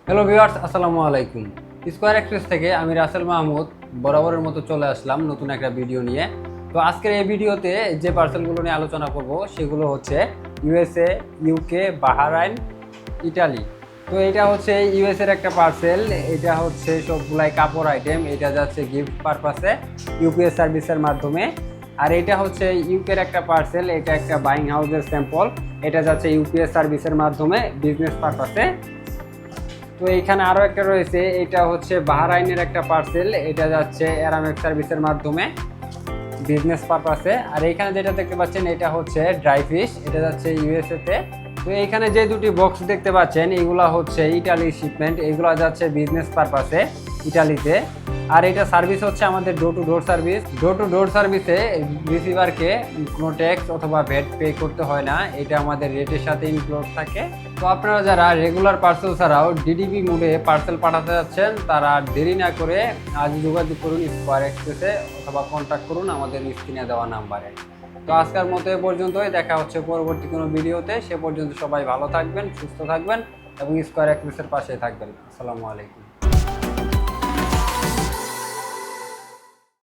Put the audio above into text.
Hello viewers, আসসালামু আলাইকুম। Square express থেকে আমি রাসেল মাহমুদ বরাবরের মতো চলে আসলাম নতুন একটা ভিডিও নিয়ে। তো আজকের এই ভিডিওতে যে পার্সেলগুলো নিয়ে আলোচনা করব সেগুলো হচ্ছে ইউএসএ, ইউকে, বাহরাইন, ইটালি। তো এটা হচ্ছে ইউএসএর একটা পার্সেল। এটা হচ্ছে সবগুলাই কাপড় আইটেম। এটা যাচ্ছে গিফট পারপাসে ইউপিএস সার্ভিসের মাধ্যমে। আর এটা হচ্ছে ইউকের একটা পার্সেল। এটা একটা বাইং হাউসের স্যাম্পল। এটা যাচ্ছে ইউপিএস সার্ভিসের মাধ্যমে বিজনেস পারপাসে। তো এইখানে আরো একটা রয়েছে, এটা হচ্ছে বাহরাইনের একটা পার্সেল। এটা যাচ্ছে অ্যারামেক সার্ভিসের মাধ্যমে বিজনেস পারপাসে। আর এইখানে যেটা দেখতে পাচ্ছেন এটা হচ্ছে ড্রাই ফিশ, এটা যাচ্ছে ইউএসএ তে। তো এইখানে যে দুটি বক্স দেখতে পাচ্ছেন এগুলা হচ্ছে ইটালি শিপমেন্ট, এগুলো যাচ্ছে বিজনেস পারপাসে ইটালিতে। আর এটা সার্ভিস হচ্ছে আমাদের door to door service. Door to door সার্ভিসে রিসিভারকে কোনো ট্যাক্স অথবা ভ্যাট পে করতে হয় না, এটা আমাদের রেটের সাথে ইনক্লুড থাকে। তো আপনারা যারা রেগুলার পার্সেল ছাড়াও ডিডিবি মোডে পার্সেল পাঠাতে যাচ্ছেন তারা দেরি না করে আজ যোগাযোগ করুন স্কয়ার এক্সপ্রেসে অথবা কন্ট্যাক্ট করুন আমাদের স্ক্রিনে দেওয়া নাম্বারে। তো আজকের মতো এ পর্যন্তই, দেখা হচ্ছে পরবর্তী কোনো ভিডিওতে। সে পর্যন্ত সবাই ভালো থাকবেন, সুস্থ থাকবেন এবং স্কয়ার এক্সপ্রেসের পাশে থাকবেন। আসসালামু আলাইকুম।